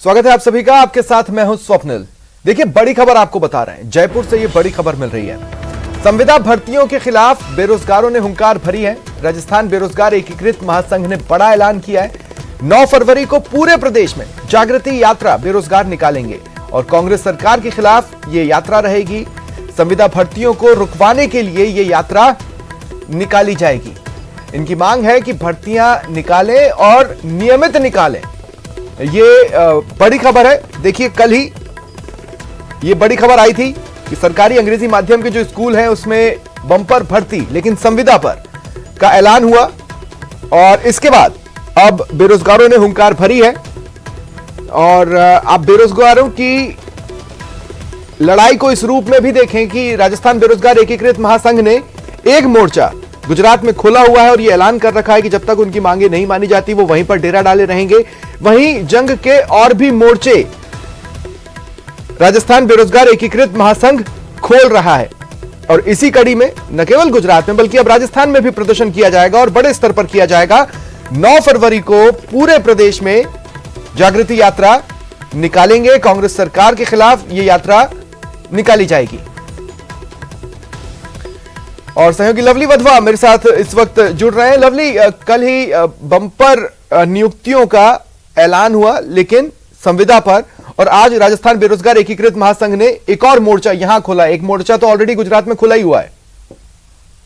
स्वागत है आप सभी का। आपके साथ मैं हूं स्वप्निल। देखिए, बड़ी खबर आपको बता रहे हैं। जयपुर से ये बड़ी खबर मिल रही है। संविदा भर्तियों के खिलाफ बेरोजगारों ने हुंकार भरी है। राजस्थान बेरोजगार एकीकृत महासंघ ने बड़ा ऐलान किया है। 9 फरवरी को पूरे प्रदेश में जागृति यात्रा बेरोजगार निकालेंगे और कांग्रेस सरकार के खिलाफ ये यात्रा रहेगी। संविदा भर्तियों को रुकवाने के लिए ये यात्रा निकाली जाएगी। इनकी मांग है कि भर्तियां निकालें और नियमित निकालें। ये बड़ी खबर है। देखिए, कल ही ये बड़ी खबर आई थी कि सरकारी अंग्रेजी माध्यम के जो स्कूल हैं उसमें बम्पर भर्ती, लेकिन संविदा पर का ऐलान हुआ और इसके बाद अब बेरोजगारों ने हुंकार भरी है। और आप बेरोजगारों की लड़ाई को इस रूप में भी देखें कि राजस्थान बेरोजगार एकीकृत महासंघ ने एक मोर्चा गुजरात में खोला हुआ है और यह ऐलान कर रखा है कि जब तक उनकी मांगे नहीं मानी जाती वो वहीं पर डेरा डाले रहेंगे। वहीं जंग के और भी मोर्चे राजस्थान बेरोजगार एकीकृत महासंघ खोल रहा है और इसी कड़ी में न केवल गुजरात में बल्कि अब राजस्थान में भी प्रदर्शन किया जाएगा और बड़े स्तर पर किया जाएगा। 9 फरवरी को पूरे प्रदेश में जागृति यात्रा निकालेंगे। कांग्रेस सरकार के खिलाफ यह यात्रा निकाली जाएगी। और सहयोगी लवली वधवा मेरे साथ इस वक्त जुड़ रहे हैं। लवली, कल ही बम्पर नियुक्तियों का ऐलान हुआ लेकिन संविदा पर, और आज राजस्थान बेरोजगार एकीकृत महासंघ ने एक और मोर्चा यहां खोला। एक मोर्चा तो ऑलरेडी गुजरात में खुला ही हुआ है।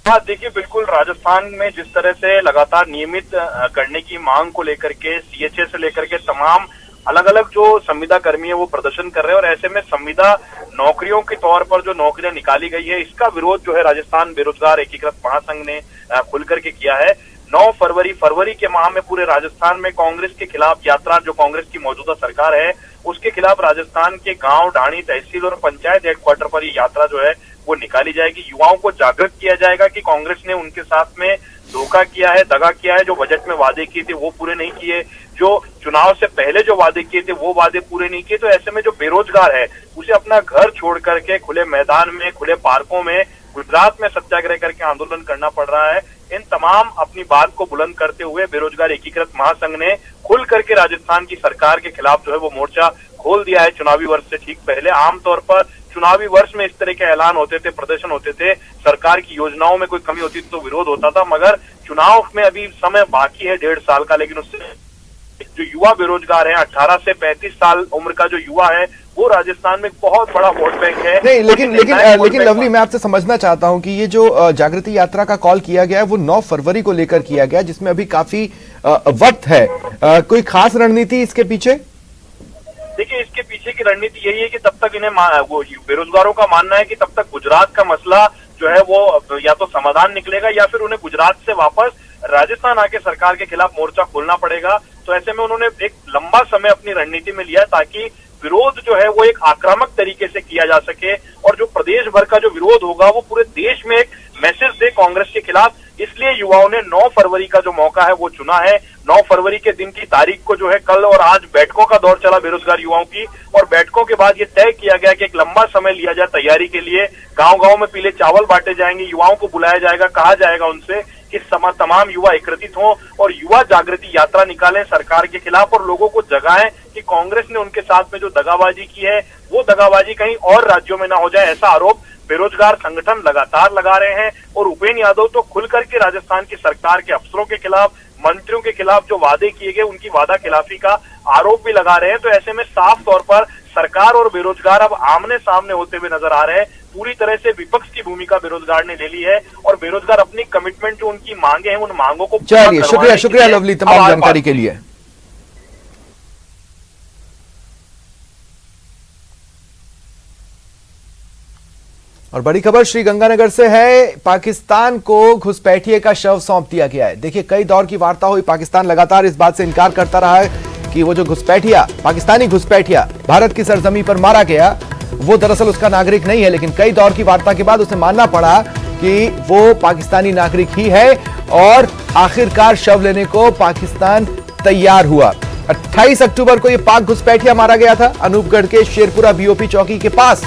हाँ, देखिए, बिल्कुल राजस्थान में जिस तरह से लगातार नियमित करने की मांग को लेकर के सीएचए से लेकर के तमाम अलग अलग जो संविदा कर्मी है वो प्रदर्शन कर रहे हैं और ऐसे में संविदा नौकरियों के तौर पर जो नौकरियां निकाली गई है इसका विरोध जो है राजस्थान बेरोजगार एकीकृत महासंघ ने खुल करके किया है। 9 फरवरी के माह में पूरे राजस्थान में कांग्रेस के खिलाफ यात्रा, जो कांग्रेस की मौजूदा सरकार है उसके खिलाफ राजस्थान के गांव, ढाणी, तहसील और पंचायत हेडक्वार्टर पर ये यात्रा जो है वो निकाली जाएगी। युवाओं को जागृत किया जाएगा कि कांग्रेस ने उनके साथ में धोखा किया है, दगा किया है। जो बजट में वादे किए थे वो पूरे नहीं किए, जो चुनाव से पहले जो वादे किए थे वो वादे पूरे नहीं किए। तो ऐसे में जो बेरोजगार है उसे अपना घर छोड़ करके खुले मैदान में, खुले पार्कों में, गुजरात में सत्याग्रह करके आंदोलन करना पड़ रहा है। इन तमाम अपनी बात को बुलंद करते हुए बेरोजगार एकीकृत महासंघ ने खुल करके राजस्थान की सरकार के खिलाफ जो है वो मोर्चा खोल दिया है। चुनावी वर्ष से ठीक पहले आमतौर पर चुनावी वर्ष में इस तरह के ऐलान होते थे, प्रदर्शन होते थे, सरकार की योजनाओं में कोई कमी होती थी तो विरोध होता था, मगर चुनाव में अभी समय बाकी है 1.5 साल का। लेकिन उससे जो युवा बेरोजगार हैं, 18 से 35 साल उम्र का जो युवा है वो राजस्थान में बहुत बड़ा वोट बैंक है। नहीं, लेकिन लवली, मैं आपसे समझना चाहता हूं कि ये जो जागृति यात्रा का कॉल किया गया है वो 9 फरवरी को लेकर किया गया, जिसमें अभी काफी वक्त है। कोई खास रणनीति इसके पीछे? देखिए, इसके पीछे की रणनीति यही है कि तब तक इन्हें वो बेरोजगारों का मानना है कि तब तक गुजरात का मसला जो है वो या तो समाधान निकलेगा या फिर उन्हें गुजरात से वापस राजस्थान आके सरकार के खिलाफ मोर्चा खोलना पड़ेगा। तो ऐसे में उन्होंने एक लंबा समय अपनी रणनीति में लिया ताकि विरोध जो है वो एक आक्रामक तरीके से किया जा सके और जो प्रदेश भर का जो विरोध होगा वो पूरे देश में एक मैसेज दे कांग्रेस के खिलाफ। इसलिए युवाओं ने 9 फरवरी का जो मौका है वो चुना है। 9 फरवरी के दिन की तारीख को जो है कल और आज बैठकों का दौर चला बेरोजगार युवाओं की, और बैठकों के बाद ये तय किया गया कि एक लंबा समय लिया जाए तैयारी के लिए। गांव-गांव में पीले चावल बांटे जाएंगे, युवाओं को बुलाया जाएगा, कहा जाएगा उनसे कि तमाम युवा एकत्रित हों और युवा जागृति यात्रा निकालें सरकार के खिलाफ और लोगों को जगाएं कि कांग्रेस ने उनके साथ में जो दगाबाजी की है वो दगाबाजी कहीं और राज्यों में ना हो जाए। ऐसा आरोप बेरोजगार संगठन लगातार लगा रहे हैं और उपेंद्र यादव तो खुल करके राजस्थान की सरकार के अफसरों के खिलाफ, मंत्रियों के खिलाफ जो वादे किए गए उनकी वादा खिलाफी का आरोप भी लगा रहे हैं। तो ऐसे में साफ तौर पर सरकार और बेरोजगार अब आमने सामने होते हुए नजर आ रहे हैं। पूरी तरह से विपक्ष की भूमिका बेरोजगार ने ले ली है और बेरोजगार अपनी कमिटमेंट जो उनकी मांगे हैं उन मांगों को चलिए, शुक्रिया लवली तमाम जानकारी के लिए। और बड़ी खबर श्रीगंगानगर से है। पाकिस्तान को घुसपैठिए का शव सौंप दिया गया है। देखिए, कई दौर की वार्ता हुई। पाकिस्तान लगातार इस बात से इनकार करता रहा है कि वो जो घुसपैठिया, पाकिस्तानी घुसपैठिया भारत की सरजमी पर मारा गया वो दरअसल उसका नागरिक नहीं है। लेकिन कई दौर की वार्ता के बाद उसे मानना पड़ा कि वो पाकिस्तानी नागरिक ही है और आखिरकार शव लेने को पाकिस्तान तैयार हुआ। 28 अक्टूबर को यह पाक घुसपैठिया मारा गया था अनूपगढ़ के शेरपुरा बीओपी चौकी के पास।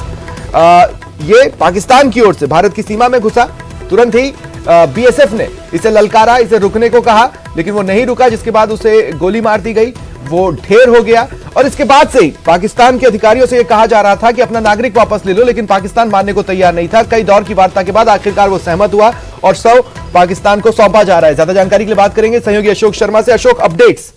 ये पाकिस्तान की ओर से भारत की सीमा में घुसा। तुरंत ही बीएसएफ ने इसे ललकारा, इसे रुकने को कहा, लेकिन वो नहीं रुका, जिसके बाद उसे गोली मार दी गई। वो ढेर हो गया और इसके बाद से ही पाकिस्तान के अधिकारियों से यह कहा जा रहा था कि अपना नागरिक वापस ले लो, लेकिन पाकिस्तान मानने को तैयार नहीं था। कई दौर की वार्ता के बाद आखिरकार वो सहमत हुआ और शव पाकिस्तान को सौंपा जा रहा है। ज्यादा जानकारी के लिए बात करेंगे सहयोगी अशोक शर्मा से। अशोक, अपडेट्स।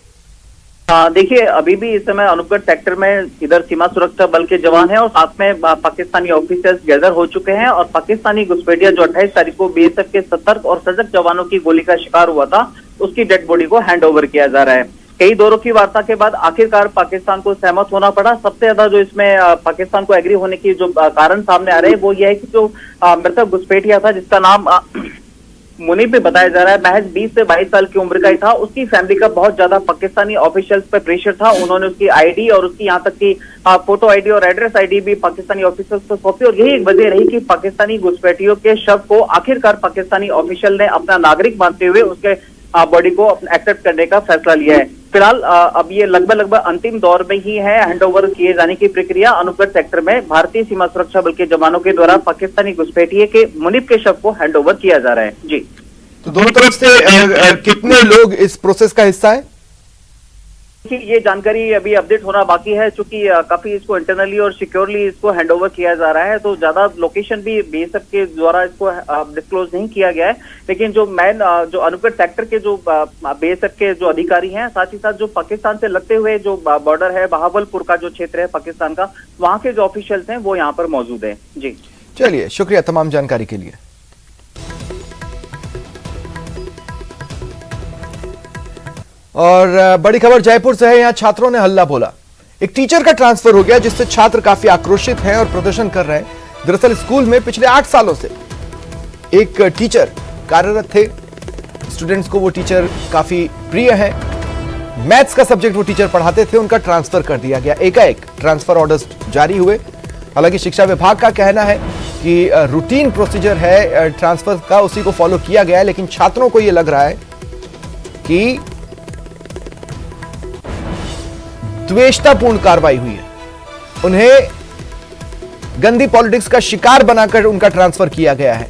देखिए, अभी भी इस समय अनूपगढ़ सेक्टर में इधर सीमा सुरक्षा बल के जवान हैं और साथ में पाकिस्तानी ऑफिसर्स गैदर हो चुके हैं और पाकिस्तानी घुसपैठिया जो 28 तारीख को बीएसएफ के सतर्क और सजग जवानों की गोली का शिकार हुआ था, उसकी डेड बॉडी को हैंड ओवर किया जा रहा है। कई दौरों की वार्ता के बाद आखिरकार पाकिस्तान को सहमत होना पड़ा। सबसे ज्यादा जो इसमें पाकिस्तान को एग्री होने की जो कारण सामने आ रहे हैं वो ये है कि जो मृतक घुसपैठिया था, जिसका नाम मुनीब भी बताया जा रहा है, महज 20 से 22 साल की उम्र का ही था। उसकी फैमिली का बहुत ज्यादा पाकिस्तानी ऑफिशियल्स पे प्रेशर था। उन्होंने उसकी आईडी और उसकी यहाँ तक की फोटो आईडी और एड्रेस आईडी भी पाकिस्तानी ऑफिसर्स को सौंपी और यही एक वजह रही कि पाकिस्तानी घुसपैठियों के शव को आखिरकार पाकिस्तानी ऑफिशियल ने अपना नागरिक मानते हुए उसके बॉडी को एक्सेप्ट करने का फैसला लिया है। फिलहाल अब ये लगभग अंतिम दौर में ही है हैंडओवर किए जाने की प्रक्रिया। अनूपगढ़ सेक्टर में भारतीय सीमा सुरक्षा बल के जवानों के द्वारा पाकिस्तानी घुसपैठिए के मुनीब के शव को हैंडओवर किया जा रहा है। जी, तो दोनों तरफ से कितने लोग इस प्रोसेस का हिस्सा है? ये जानकारी अभी अपडेट होना बाकी है, चूंकि काफी इसको इंटरनली और सिक्योरली इसको हैंडओवर किया जा रहा है, तो ज्यादा लोकेशन भी बीएसएफ के द्वारा इसको डिस्क्लोज नहीं किया गया है। लेकिन जो जो अनूपगढ़ सेक्टर के जो बीएसएफ के जो अधिकारी हैं, साथ ही साथ जो पाकिस्तान से लगते हुए जो बॉर्डर है, बहावलपुर का जो क्षेत्र है पाकिस्तान का, वहां के जो ऑफिशियल्स हैं वो यहाँ पर मौजूद है। जी, चलिए, शुक्रिया तमाम जानकारी के लिए। और बड़ी खबर जयपुर से है। यहां छात्रों ने हल्ला बोला। एक टीचर का ट्रांसफर हो गया, जिससे छात्र काफी आक्रोशित हैं और प्रदर्शन कर रहे हैं। दरअसल स्कूल में पिछले 8 सालों से एक टीचर कार्यरत थे। स्टूडेंट्स को वो टीचर काफी प्रिय है। मैथ्स का सब्जेक्ट वो टीचर पढ़ाते थे, उनका ट्रांसफर कर दिया गया। एकाएक ट्रांसफर ऑर्डर्स जारी हुए। हालांकि शिक्षा विभाग का कहना है कि रूटीन प्रोसीजर है ट्रांसफर का, उसी को फॉलो किया गया है। लेकिन छात्रों को यह लग रहा है कि द्वेषतापूर्ण कार्रवाई हुई है। उन्हें गंदी पॉलिटिक्स का शिकार बनाकर उनका ट्रांसफर किया गया है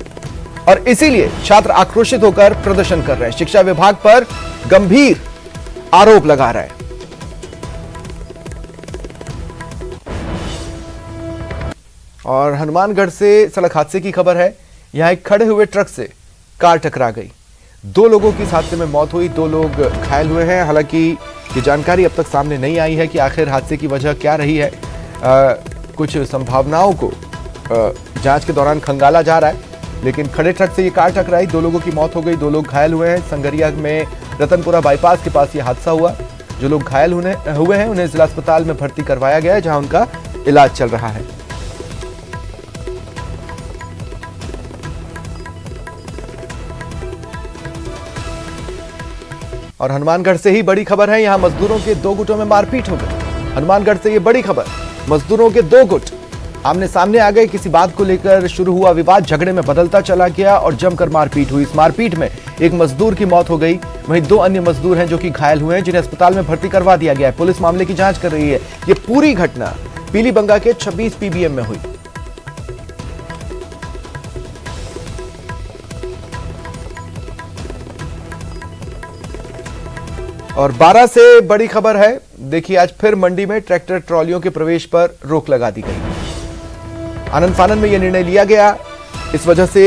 और इसीलिए छात्र आक्रोशित होकर प्रदर्शन कर रहे हैं। शिक्षा विभाग पर गंभीर आरोप लगा रहा है। और हनुमानगढ़ से सड़क हादसे की खबर है। यहां एक खड़े हुए ट्रक से कार टकरा गई। 2 लोगों की इस हादसे में मौत हुई, 2 लोग घायल हुए हैं। हालांकि ये जानकारी अब तक सामने नहीं आई है कि आखिर हादसे की वजह क्या रही है। कुछ संभावनाओं को जांच के दौरान खंगाला जा रहा है, लेकिन खड़े ट्रक से ये कार टकराई, 2 लोगों की मौत हो गई, 2 लोग घायल हुए हैं। संगरिया में रतनपुरा बाईपास के पास ये हादसा हुआ। जो लोग घायल हुए हैं उन्हें जिला अस्पताल में भर्ती करवाया गया है, जहां उनका इलाज चल रहा है। और हनुमानगढ़ से ही बड़ी खबर है। यहां मजदूरों के 2 गुटों में मारपीट हो गई। हनुमानगढ़ से ये बड़ी खबर, मजदूरों के 2 गुट आमने सामने आ गए। किसी बात को लेकर शुरू हुआ विवाद झगड़े में बदलता चला गया और जमकर मारपीट हुई। इस मारपीट में एक मजदूर की मौत हो गई, वहीं 2 अन्य मजदूर हैं जो कि घायल हुए हैं, जिन्हें अस्पताल में भर्ती करवा दिया गया है। पुलिस मामले की जांच कर रही है। ये पूरी घटना पीलीबंगा के 26 पीबीएम में हुई। और 12 से बड़ी खबर है। देखिए, आज फिर मंडी में ट्रैक्टर ट्रॉलियों के प्रवेश पर रोक लगा दी गई। आनंद फानन में यह निर्णय लिया गया। इस वजह से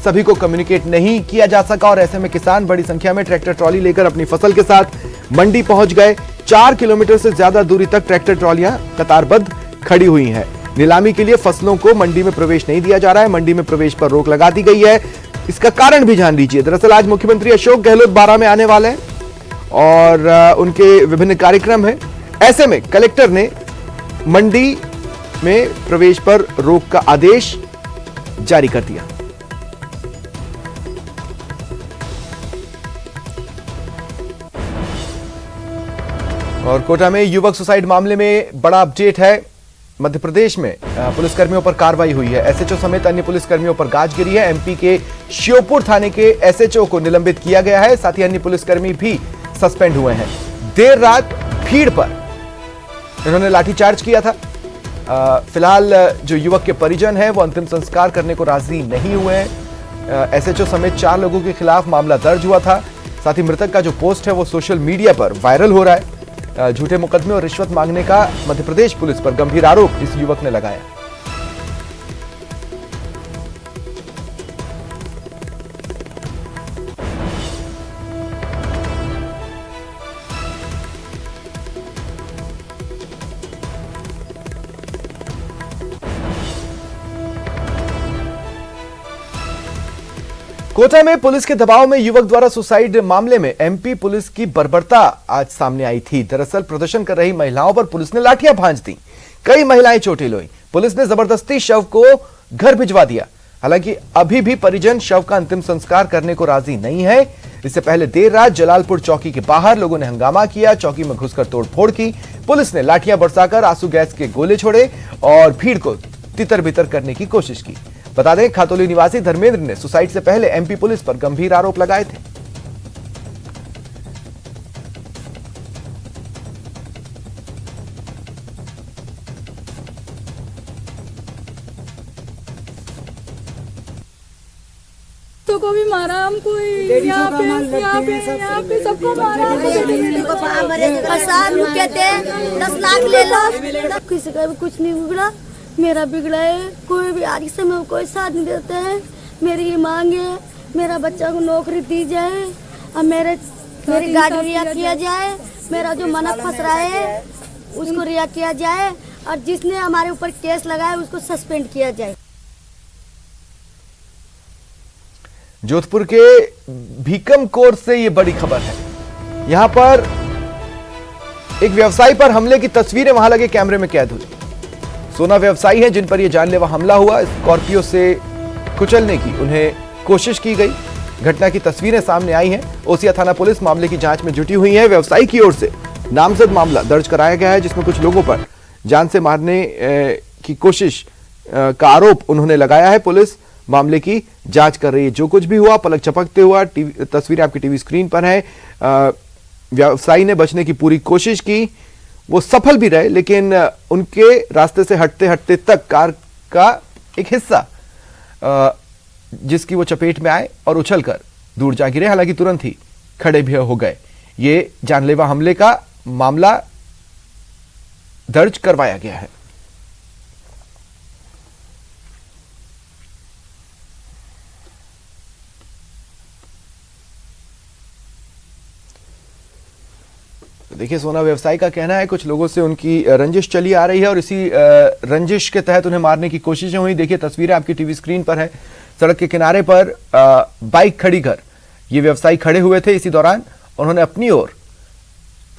सभी को कम्युनिकेट नहीं किया जा सका और ऐसे में किसान बड़ी संख्या में ट्रैक्टर ट्रॉली लेकर अपनी फसल के साथ मंडी पहुंच गए। 4 किलोमीटर से ज्यादा दूरी तक ट्रैक्टर ट्रॉलियां कतारबद्ध खड़ी हुई हैं। नीलामी के लिए फसलों को मंडी में प्रवेश नहीं दिया जा रहा है। मंडी में प्रवेश पर रोक लगा दी गई है। इसका कारण भी जान लीजिए। दरअसल आज मुख्यमंत्री अशोक गहलोत 12 में आने वाले हैं और उनके विभिन्न कार्यक्रम हैं। ऐसे में कलेक्टर ने मंडी में प्रवेश पर रोक का आदेश जारी कर दिया। और कोटा में युवक सुसाइड मामले में बड़ा अपडेट है। मध्य प्रदेश में पुलिसकर्मियों पर कार्रवाई हुई है। एसएचओ समेत अन्य पुलिसकर्मियों पर गाज गिरी है। एमपी के श्योपुर थाने के एसएचओ को निलंबित किया गया है। साथ ही अन्य पुलिसकर्मी भी सस्पेंड हुए हैं। देर रात भीड़ पर इन्होंने लाठीचार्ज किया था। फिलहाल जो युवक के परिजन हैं वो अंतिम संस्कार करने को राजी नहीं हुए हैं। एसएचओ समेत 4 लोगों के खिलाफ मामला दर्ज हुआ था। साथ ही मृतक का जो पोस्ट है वो सोशल मीडिया पर वायरल हो रहा है। झूठे मुकदमे और रिश्वत मांगने का मध्य प्रदेश पुलिस पर गंभीर आरोप इस युवक ने लगाया। कोटा में पुलिस के दबाव में युवक द्वारा सुसाइड मामले में एमपी पुलिस की बर्बरता आज सामने आई थी। दरअसल प्रदर्शन कर रही महिलाओं पर पुलिस ने लाठियां भांज दी। कई महिलाएं चोटिल हुई। पुलिस ने जबरदस्ती शव को घर भिजवा दिया। हालांकि अभी भी परिजन शव का अंतिम संस्कार करने को राजी नहीं है। इससे पहले देर रात जलालपुर चौकी के बाहर लोगों ने हंगामा किया। चौकी में घुसकर तोड़फोड़ की। पुलिस ने लाठियां बरसाकर आंसू गैस के गोले छोड़े और भीड़ को तितर बितर करने की कोशिश की। बता दें, खातौली निवासी धर्मेंद्र ने सुसाइड से पहले एमपी पुलिस पर गंभीर आरोप लगाए थे। तो को भी मारा हमको, यहाँ पे सबको मारा। प्रसाद कहते 10 लाख ले लो। किसी का भी कुछ नहीं बिगड़ा, मेरा बिगड़ा है। कोई भी आज के समय में कोई साथ नहीं देते हैं। मेरी ये मांग है, मेरा बच्चा को नौकरी दी जाए और मेरी गाड़ी रिया किया जाए। मेरा जो मना फंस रहा है उसको रिया किया जाए और जिसने हमारे ऊपर केस लगाया उसको सस्पेंड किया जाए। जोधपुर के भीकम कोट से ये बड़ी खबर है। यहां पर एक व्यवसायी पर हमले की तस्वीरें वहां लगे कैमरे में कैद हुई। सोना व्यवसायी हैं जिन पर यह जानलेवा हमला हुआ। स्कॉर्पियो से कुचलने की उन्हें कोशिश की गई। घटना की तस्वीरें सामने आई हैं। ओसिया थाना पुलिस मामले की जांच में जुटी हुई है। व्यवसायी की ओर से नामजद मामला दर्ज कराया गया है जिसमें कुछ लोगों पर जान से मारने की कोशिश का आरोप उन्होंने लगाया है। पुलिस मामले की जांच कर रही है। जो कुछ भी हुआ पलक झपकते हुआ तस्वीरें आपकी टीवी स्क्रीन पर है। व्यवसायी ने बचने की पूरी कोशिश की, वो सफल भी रहे, लेकिन उनके रास्ते से हटते हटते तक कार का एक हिस्सा जिसकी वो चपेट में आए और उछलकर दूर जा गिरे। हालांकि तुरंत ही खड़े भी हो गए। ये जानलेवा हमले का मामला दर्ज करवाया गया है। देखिए, सोना व्यवसायी का कहना है कुछ लोगों से उनकी रंजिश चली आ रही है और इसी रंजिश के तहत उन्हें मारने की कोशिशें हुई। देखिए, तस्वीरें आपकी टीवी स्क्रीन पर है। सड़क के किनारे पर बाइक खड़ी कर ये व्यवसायी खड़े हुए थे। इसी दौरान उन्होंने अपनी ओर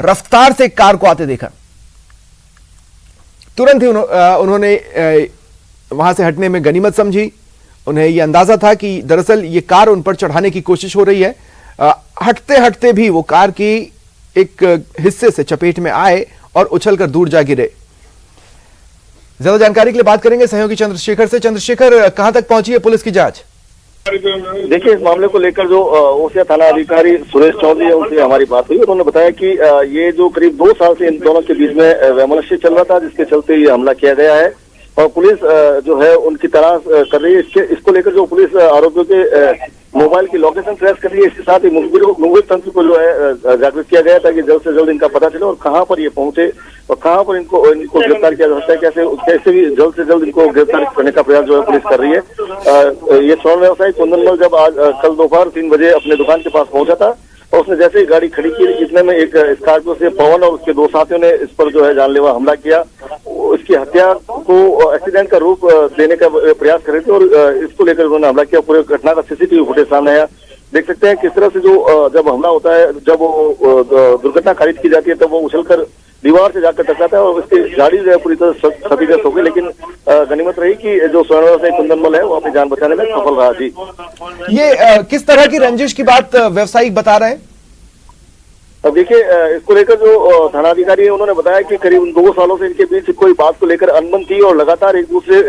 रफ्तार से एक कार को आते देखा। तुरंत ही उन्होंने वहां से हटने में गनीमत समझी। उन्हें यह अंदाजा था कि दरअसल ये कार उन पर चढ़ाने की कोशिश हो रही है। हटते हटते भी वो कार की एक हिस्से से चपेट में आए और उछलकर दूर जा गिरे। ज्यादा जानकारी के लिए बात करेंगे सहयोगी चंद्रशेखर से। चंद्रशेखर, कहां तक पहुंची है पुलिस की जांच? देखिए, इस मामले को लेकर जो ओसिया थाना अधिकारी सुरेश चौधरी है उनसे हमारी बात हुई। उन्होंने बताया कि ये जो करीब 2 साल से इन दोनों के बीच में वैमनस्य चल रहा था, जिसके चलते ये हमला किया गया है और पुलिस जो है उनकी तलाश कर रही है। इसको लेकर जो पुलिस आरोपियों के मोबाइल की लोकेशन ट्रेस कर रही है। इसके साथ ही मुखबिर तंत्र को जो है जागृत किया गया ताकि जल्द से जल्द इनका पता चले और कहां पर ये पहुंचे और कहां पर इनको गिरफ्तार किया जा सकता है। कैसे भी जल्द से जल्द इनको गिरफ्तार करने का प्रयास जो है पुलिस कर रही है। ये स्वर्ण व्यवसायी कुंदनमल जब आज कल दोपहर 3 बजे अपने दुकान के पास पहुंचा था और उसने जैसे ही गाड़ी खड़ी की, इतने में एक स्कॉर्पियो से पवन और उसके 2 साथियों ने इस पर जो है जानलेवा हमला किया। इसकी हत्या को एक्सीडेंट का रूप देने का प्रयास कर रहे थे और इसको लेकर उन्होंने हमला किया। पूरे घटना का सीसीटीवी फुटेज सामने आया। देख सकते हैं किस तरह से जो जब हमला होता है, जब वो दुर्घटना खारिज की जाती है तब वो उछलकर दीवार से जाकर टकराता है और उसकी गाड़ी जो है पूरी तरह क्षतिग्रस्त हो गई। लेकिन गनीमत रही कि जो स्वर्ण व्यवसायी कुंदनमल है वो अपनी जान बचाने में सफल रहा। जी, ये किस तरह की रंजिश की बात व्यवसायिक बता रहे हैं? अब देखिए, इसको लेकर जो थानाधिकारी है उन्होंने बताया कि करीब 2 सालों से इनके बीच कोई बात को लेकर अनबन थी और लगातार एक दूसरे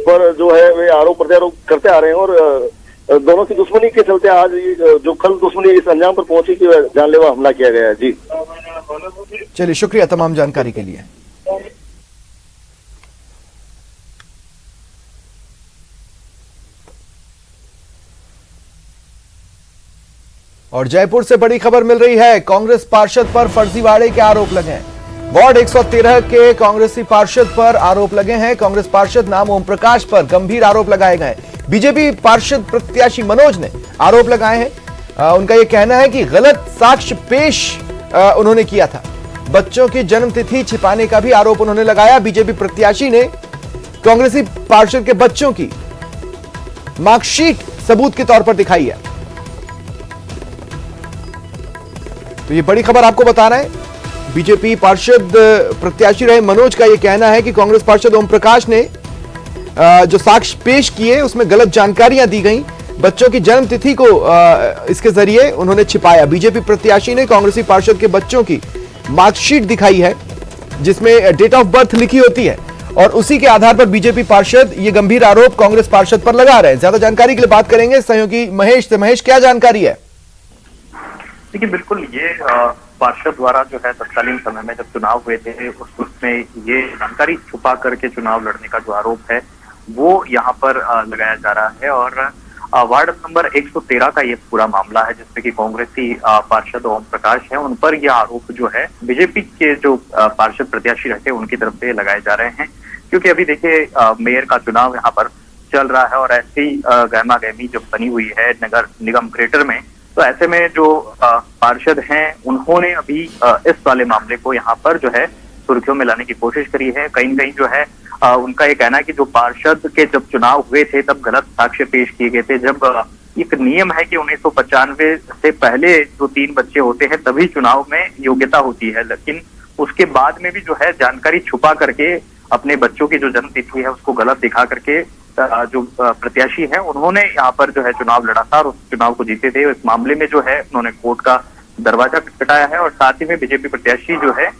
पर जो है वे आरोप प्रत्यारोप करते आ रहे हैं और दोनों की दुश्मनी के चलते आज जो कल दुश्मनी इस अंजाम पर पहुंची कि जानलेवा हमला किया गया है। जी, चलिए, शुक्रिया तमाम जानकारी के लिए। और जयपुर से बड़ी खबर मिल रही है, कांग्रेस पार्षद पर फर्जीवाड़े के आरोप लगे हैं। वार्ड 113 के कांग्रेसी पार्षद पर आरोप लगे हैं। कांग्रेस पार्षद नाम ओम प्रकाश पर गंभीर आरोप लगाए गए। बीजेपी पार्षद प्रत्याशी मनोज ने आरोप लगाए हैं। उनका यह कहना है कि गलत साक्ष्य पेश उन्होंने किया था। बच्चों की जन्मतिथि छिपाने का भी आरोप उन्होंने लगाया। बीजेपी प्रत्याशी ने कांग्रेसी पार्षद के बच्चों की मार्कशीट सबूत के तौर पर दिखाई है। तो ये बड़ी खबर आपको बता रहे हैं। बीजेपी पार्षद प्रत्याशी रहे मनोज का यह कहना है कि कांग्रेस पार्षद ओम प्रकाश ने जो साक्ष्य पेश किए उसमें गलत जानकारियां दी गई। बच्चों की जन्म तिथि को इसके जरिए उन्होंने छिपाया। बीजेपी प्रत्याशी ने कांग्रेसी पार्षद के बच्चों की मार्कशीट दिखाई है जिसमें डेट ऑफ बर्थ लिखी होती है और उसी के आधार पर बीजेपी पार्षद ये गंभीर आरोप कांग्रेस पार्षद पर लगा रहे हैं। ज्यादा जानकारी के लिए बात करेंगे सहयोगी महेश से। महेश, क्या जानकारी है? देखिए, बिल्कुल ये पार्षद द्वारा जो है तत्कालीन समय में जब चुनाव हुए थे उसमें ये जानकारी छुपा करके चुनाव लड़ने का जो आरोप है वो यहाँ पर लगाया जा रहा है। और वार्ड नंबर 113 का ये पूरा मामला है जिसमें कि कांग्रेसी पार्षद ओम प्रकाश है, उन पर यह आरोप जो है बीजेपी के जो पार्षद प्रत्याशी रहते हैं उनकी तरफ से लगाए जा रहे हैं। क्योंकि अभी देखिए मेयर का चुनाव यहाँ पर चल रहा है और ऐसी गहमा गहमी जब बनी हुई है नगर निगम ग्रेटर में, तो ऐसे में जो पार्षद हैं उन्होंने अभी इस वाले मामले को यहाँ पर जो है सुर्खियों में लाने की कोशिश करी है। कहीं कहीं जो है उनका ये कहना है कि जो पार्षद के जब चुनाव हुए थे तब गलत साक्ष्य पेश किए गए थे। जब एक नियम है कि 1995 से पहले जो 3 बच्चे होते हैं तभी चुनाव में योग्यता होती है, लेकिन उसके बाद में भी जो है जानकारी छुपा करके अपने बच्चों की जो जन्म तिथि है उसको गलत दिखा करके जो प्रत्याशी है उन्होंने यहाँ पर जो है चुनाव लड़ा था और उस चुनाव को जीते थे। इस मामले में जो है उन्होंने कोर्ट का दरवाजा खटखटाया है और साथ ही में बीजेपी प्रत्याशी जो है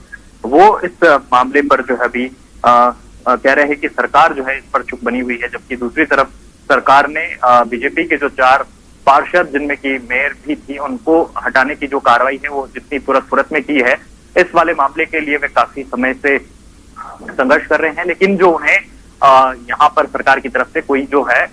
वो इस मामले पर जो है अभी कह रहे हैं कि सरकार जो है इस पर चुप बनी हुई है। जबकि दूसरी तरफ सरकार ने बीजेपी के जो 4 पार्षद जिनमें की मेयर भी थी उनको हटाने की जो कार्रवाई है वो जितनी तुरंत में की है, इस वाले मामले के लिए वे काफी समय से संघर्ष कर रहे हैं, लेकिन जो उन्हें यहाँ पर सरकार की तरफ से कोई जो है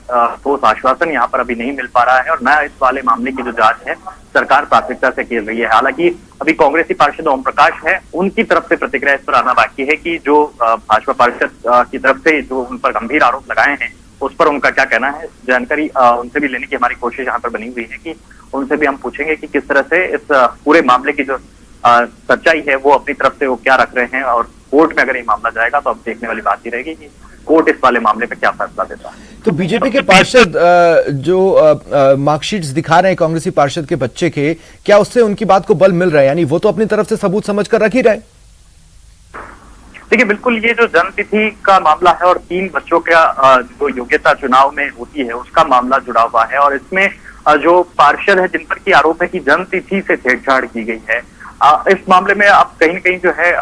ठोस आश्वासन यहाँ पर अभी नहीं मिल पा रहा है और न इस वाले मामले की जो जांच है सरकार प्राथमिकता से कर रही है। हालांकि अभी कांग्रेसी पार्षद ओम प्रकाश है उनकी तरफ से प्रतिक्रिया इस पर आना बाकी है कि जो भाजपा पार्षद की तरफ से जो उन पर गंभीर आरोप लगाए हैं उस पर उनका क्या कहना है। जानकारी उनसे भी लेने की हमारी कोशिश यहाँ पर बनी हुई है कि उनसे भी हम पूछेंगे कि किस तरह से इस पूरे मामले की जो सच्चाई है वो अपनी तरफ से वो क्या रख रहे हैं और कोर्ट में अगर ये मामला जाएगा तो अब देखने वाली बात ही रहेगी कि कोर्ट इस वाले मामले पे क्या फैसला देता है। तो बीजेपी के पार्षद जो मार्कशीट्स दिखा रहे हैं कांग्रेसी पार्षद के बच्चे के, क्या उससे उनकी बात को बल मिल रहा है? यानी वो तो अपनी तरफ से सबूत समझ कर रख ही रहे। देखिए, बिल्कुल ये जो जन्मतिथि का मामला है और 3 बच्चों का जो योग्यता चुनाव में होती है उसका मामला जुड़ा हुआ है और इसमें जो पार्षद है जिन पर की आरोप है कि जन्मतिथि से छेड़छाड़ की गई है, इस मामले में अब कहीं न कहीं जो है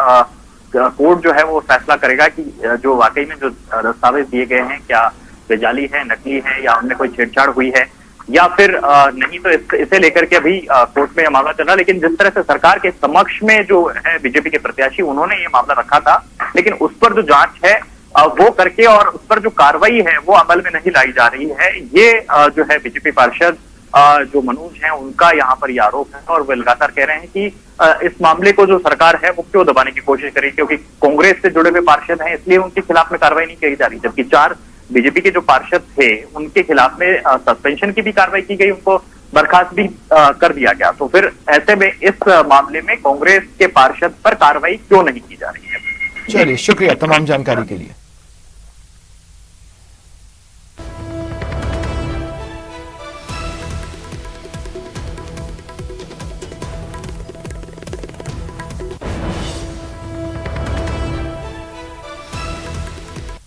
कोर्ट जो है वो फैसला करेगा कि जो वाकई में जो दस्तावेज दिए गए हैं क्या वे जाली है, नकली है या उनमें कोई छेड़छाड़ हुई है या फिर नहीं। तो इसे लेकर के अभी कोर्ट में यह मामला चल रहा है। लेकिन जिस तरह से सरकार के समक्ष में जो है बीजेपी के प्रत्याशी उन्होंने ये मामला रखा था, लेकिन उस पर जो जांच है वो करके और उस पर जो कार्रवाई है वो अमल में नहीं लाई जा रही है। ये जो है बीजेपी पार्षद जो मनोज हैं उनका यहाँ पर ये आरोप है और वे लगातार कह रहे हैं कि इस मामले को जो सरकार है वो क्यों दबाने की कोशिश करी, क्योंकि कांग्रेस से जुड़े हुए पार्षद हैं इसलिए उनके खिलाफ में कार्रवाई नहीं की जा रही। जबकि 4 बीजेपी के जो पार्षद थे उनके खिलाफ में सस्पेंशन की भी कार्रवाई की गई, उनको बर्खास्त भी कर दिया गया। तो फिर ऐसे में इस मामले में कांग्रेस के पार्षद पर कार्रवाई क्यों नहीं की जा रही है? चलिए, शुक्रिया तमाम जानकारी के लिए।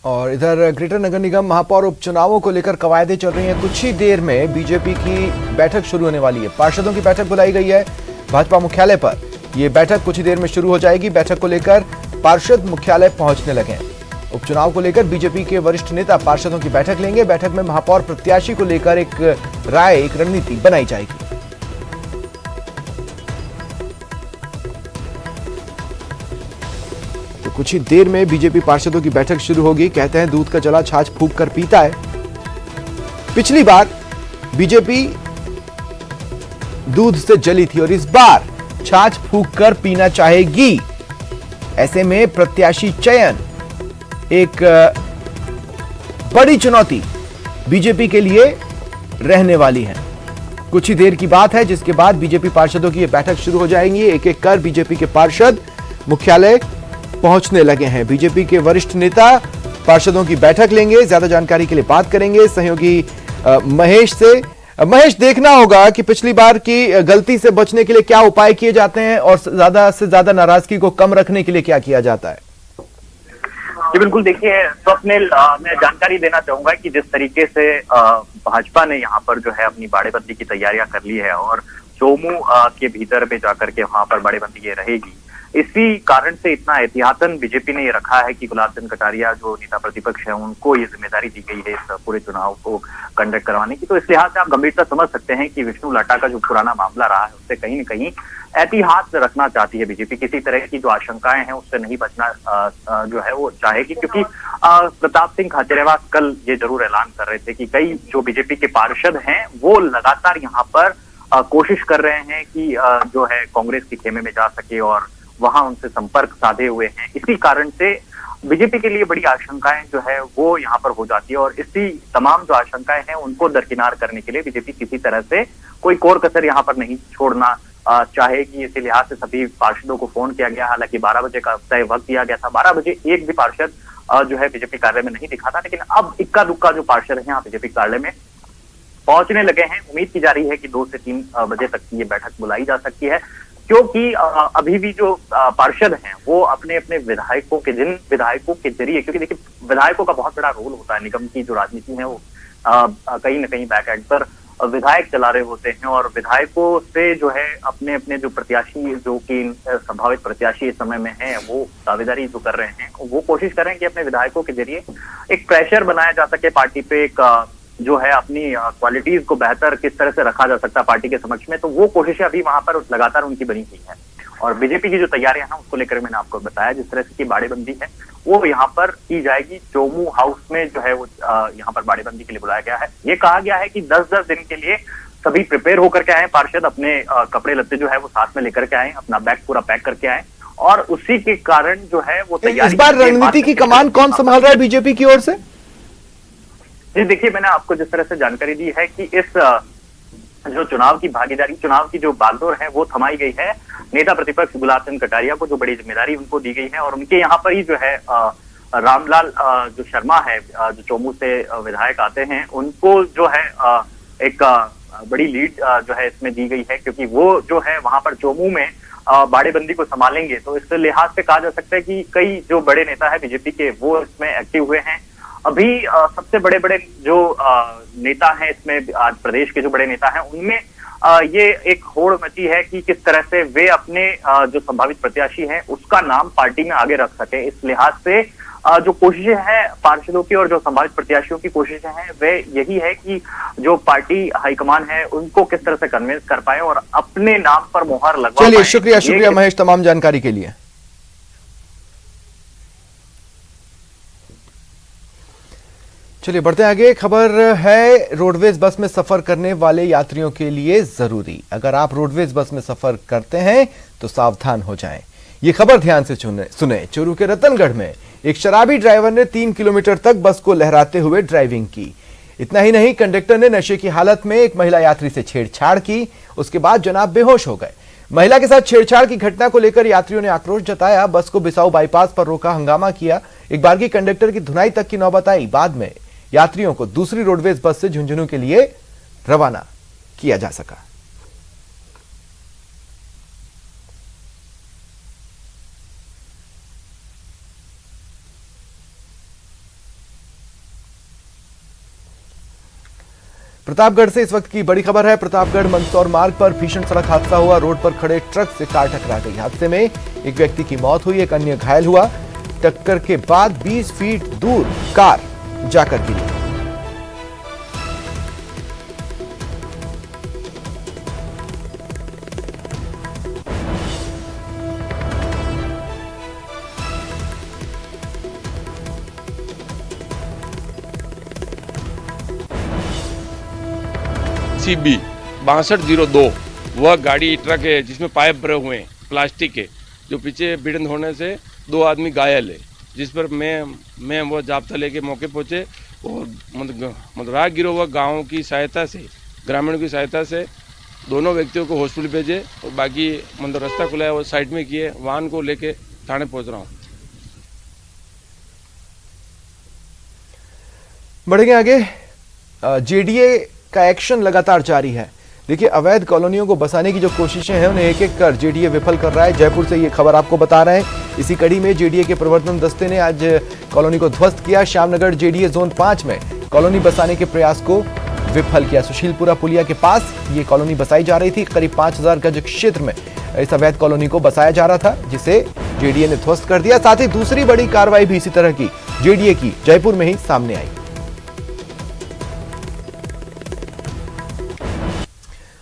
और इधर ग्रेटर नगर निगम महापौर उपचुनावों को लेकर कवायदें चल रही हैं। कुछ ही देर में बीजेपी की बैठक शुरू होने वाली है। पार्षदों की बैठक बुलाई गई है भाजपा मुख्यालय पर। यह बैठक कुछ ही देर में शुरू हो जाएगी। बैठक को लेकर पार्षद मुख्यालय पहुंचने लगे हैं। उपचुनाव को लेकर बीजेपी के वरिष्ठ नेता पार्षदों की बैठक लेंगे। बैठक में महापौर प्रत्याशी को लेकर एक राय, एक रणनीति बनाई जाएगी। कुछ ही देर में बीजेपी पार्षदों की बैठक शुरू होगी। कहते हैं दूध का जला छाछ फूंक कर पीता है। पिछली बार बीजेपी दूध से जली थी और इस बार छाछ फूंक कर पीना चाहेगी। ऐसे में प्रत्याशी चयन एक बड़ी चुनौती बीजेपी के लिए रहने वाली है। कुछ ही देर की बात है जिसके बाद बीजेपी पार्षदों की यह बैठक शुरू हो जाएंगी। एक एक कर बीजेपी के पार्षद मुख्यालय पहुंचने लगे हैं। बीजेपी के वरिष्ठ नेता पार्षदों की बैठक लेंगे। ज्यादा जानकारी के लिए बात करेंगे सहयोगी महेश से। महेश, देखना होगा कि पिछली बार की गलती से बचने के लिए क्या उपाय किए जाते हैं और ज्यादा से ज्यादा नाराजगी को कम रखने के लिए क्या किया जाता है। जी बिल्कुल, देखिए स्वप्निल, मैं जानकारी देना चाहूंगा कि जिस तरीके से भाजपा ने यहाँ पर जो है अपनी बाड़ेबंदी की तैयारियां कर ली है और चोमू के भीतर पे जाकर के वहां पर बाड़ेबंदी ये रहेगी, इसी कारण से इतना एहतियातन बीजेपी ने ये रखा है कि गुलाब चंद कटारिया जो नेता प्रतिपक्ष है उनको ये जिम्मेदारी दी गई है इस पूरे चुनाव को कंडक्ट करवाने की। तो इस लिहाज से आप गंभीरता समझ सकते हैं कि विष्णु लाटा का जो पुराना मामला रहा है उससे कहीं न कहीं एहतियात रखना चाहती है बीजेपी। किसी तरह की जो आशंकाएं हैं उससे नहीं बचना जो है वो चाहेगी, क्योंकि प्रताप सिंह खाचरियावास कल ये जरूर ऐलान कर रहे थे कि कई जो बीजेपी के पार्षद हैं वो लगातार यहाँ पर कोशिश कर रहे हैं कि जो है कांग्रेस के खेमे में जा सके और वहां उनसे संपर्क साधे हुए हैं। इसी कारण से बीजेपी के लिए बड़ी आशंकाएं जो है वो यहाँ पर हो जाती है और इसी तमाम जो आशंकाएं हैं उनको दरकिनार करने के लिए बीजेपी किसी तरह से कोई कोर कसर यहाँ पर नहीं छोड़ना चाहेगी। इसी लिहाज से सभी पार्षदों को फोन किया गया। हालांकि 12 बजे का तय वक्त दिया गया था, 12 बजे एक भी पार्षद जो है बीजेपी कार्यालय में नहीं दिखा था, लेकिन अब इक्का दुक्का जो पार्षद है यहाँ बीजेपी कार्यालय में पहुंचने लगे हैं। उम्मीद की जा रही है कि 2 से 3 बजे तक ये बैठक बुलाई जा सकती है, क्योंकि अभी भी जो पार्षद हैं वो अपने अपने विधायकों के जरिए, क्योंकि देखिए विधायकों का बहुत बड़ा रोल होता है, निगम की जो राजनीति है वो कहीं ना कहीं बैक एंड पर विधायक चला रहे होते हैं और विधायकों से जो है अपने अपने जो प्रत्याशी जो कि संभावित प्रत्याशी इस समय में है वो दावेदारी जो कर रहे हैं वो कोशिश कर रहे हैं कि अपने विधायकों के जरिए एक प्रेशर बनाया जा सके पार्टी पे, एक जो है अपनी क्वालिटीज को बेहतर किस तरह से रखा जा सकता है पार्टी के समक्ष में। तो वो कोशिशें अभी वहां पर लगातार उनकी बनी हुई है और बीजेपी की जो तैयारियां हैं उसको लेकर मैंने आपको बताया जिस तरह की बाड़ेबंदी है वो यहाँ पर की जाएगी। चोमू हाउस में जो है वो यहाँ पर बाड़ेबंदी के लिए बुलाया गया है। ये कहा गया है कि 10-10 दिन के लिए सभी प्रिपेयर होकर के आए, पार्षद अपने कपड़े लत्ते जो है वो साथ में लेकर के आए, अपना बैग पूरा पैक करके आए और उसी के कारण जो है वो तैयारी। इस बार रणनीति की कमान कौन संभाल रहा है बीजेपी की ओर से? जी देखिए, मैंने आपको जिस तरह से जानकारी दी है कि इस जो चुनाव की भागीदारी, चुनाव की जो बागडोर है वो थमाई गई है नेता प्रतिपक्ष गुलाब चंद कटारिया को, जो बड़ी जिम्मेदारी उनको दी गई है और उनके यहाँ पर ही जो है रामलाल जो शर्मा है जो चोमू से विधायक आते हैं उनको जो है एक बड़ी लीड जो है इसमें दी गई है, क्योंकि वो जो है वहां पर चोमू में बाड़ेबंदी को संभालेंगे। तो इस लिहाज से कहा जा सकता है कि कई जो बड़े नेता है बीजेपी के वो इसमें एक्टिव हुए हैं। अभी सबसे बड़े बड़े जो नेता हैं इसमें, आज प्रदेश के जो बड़े नेता हैं उनमें ये एक होड़ मची है कि किस तरह से वे अपने जो संभावित प्रत्याशी हैं उसका नाम पार्टी में आगे रख सके। इस लिहाज से जो कोशिशें हैं पार्षदों की और जो संभावित प्रत्याशियों की कोशिशें हैं वे यही है कि जो पार्टी हाईकमान है उनको किस तरह से कन्विंस कर पाए और अपने नाम पर मोहर लगवा पाए। चलिए, शुक्रिया महेश तमाम जानकारी के लिए। चलिए बढ़ते आगे। खबर है रोडवेज बस में सफर करने वाले यात्रियों के लिए जरूरी। अगर आप रोडवेज बस में सफर करते हैं तो सावधान हो जाएं। ये खबर ध्यान से सुने। चूरू के रतनगढ़ में एक शराबी ड्राइवर ने 3 किलोमीटर तक बस को लहराते हुए ड्राइविंग की। इतना ही नहीं, कंडक्टर ने नशे की हालत में एक महिला यात्री से छेड़छाड़ की। उसके बाद जनाब बेहोश हो गए। महिला के साथ छेड़छाड़ की घटना को लेकर यात्रियों ने आक्रोश जताया। बस को बिसाऊ बाईपास पर रोका, हंगामा किया। एक बार की कंडक्टर की धुनाई तक की नौबत आई। बाद में यात्रियों को दूसरी रोडवेज बस से झुंझुनू के लिए रवाना किया जा सका। प्रतापगढ़ से इस वक्त की बड़ी खबर है। प्रतापगढ़ मंदसौर मार्ग पर भीषण सड़क हादसा हुआ। रोड पर खड़े ट्रक से कार टकरा गई। हादसे में एक व्यक्ति की मौत हुई, एक अन्य घायल हुआ। टक्कर के बाद 20 फीट दूर कार जाकर गिरी। CB 6202 वह गाड़ी ट्रक है जिसमें पाइप भरे हुए हैं प्लास्टिक के, जो पीछे भिड़ंत होने से 2 आदमी घायल है, जिस पर मैं वो जाब्ता लेके मौके पहुंचे और मतलब राहगीरों व गाँव की सहायता से, ग्रामीणों की सहायता से दोनों व्यक्तियों को हॉस्पिटल भेजे और बाकी मतलब रास्ता खुला है वो साइड में किए, वाहन को लेके थाने पहुंच रहा हूँ। बढ़ेंगे आगे। जेडीए का एक्शन लगातार जारी है। देखिए, अवैध कॉलोनियों को बसाने की जो कोशिशें हैं उन्हें एक एक कर जेडीए विफल कर रहा है। जयपुर से ये खबर आपको बता रहे हैं। इसी कड़ी में जेडीए के प्रवर्तन दस्ते ने आज कॉलोनी को ध्वस्त किया। श्यामनगर जेडीए जोन 5 में कॉलोनी बसाने के प्रयास को विफल किया। सुशीलपुरा पुलिया के पास ये कॉलोनी बसाई जा रही थी। करीब 5000 गज क्षेत्र में इस अवैध कॉलोनी को बसाया जा रहा था, जिसे जेडीए ने ध्वस्त कर दिया। साथ ही दूसरी बड़ी कार्रवाई भी इसी तरह की जेडीए की जयपुर में ही सामने आई।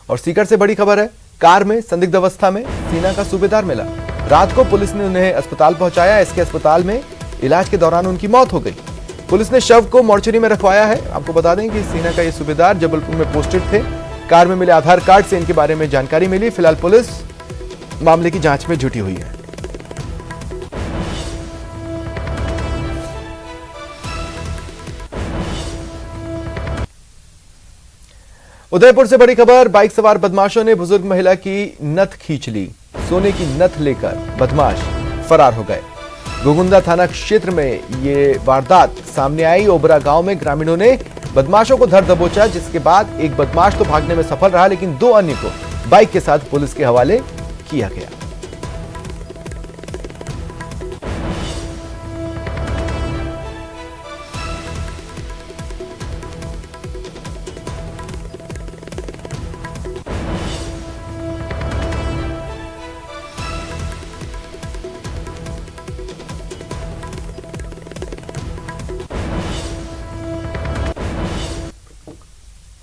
और सीकर से बड़ी खबर है। कार में संदिग्ध अवस्था में सेना का सूबेदार मिला। रात को पुलिस ने उन्हें अस्पताल पहुंचाया। इसके अस्पताल में इलाज के दौरान उनकी मौत हो गई। पुलिस ने शव को मोर्चरी में रखवाया है। आपको बता दें कि सेना का ये सूबेदार जबलपुर में पोस्टेड थे। कार में मिले आधार कार्ड से इनके बारे में जानकारी मिली। फिलहाल पुलिस मामले की जांच में जुटी हुई है। उदयपुर से बड़ी खबर। बाइक सवार बदमाशों ने बुजुर्ग महिला की नथ खींच ली। सोने की नथ लेकर बदमाश फरार हो गए। गोगुंदा थाना क्षेत्र में ये वारदात सामने आई। ओबरा गांव में ग्रामीणों ने बदमाशों को धर दबोचा, जिसके बाद एक बदमाश तो भागने में सफल रहा, लेकिन 2 अन्य को बाइक के साथ पुलिस के हवाले किया गया।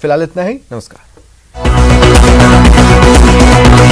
फिलहाल इतना ही। नमस्कार।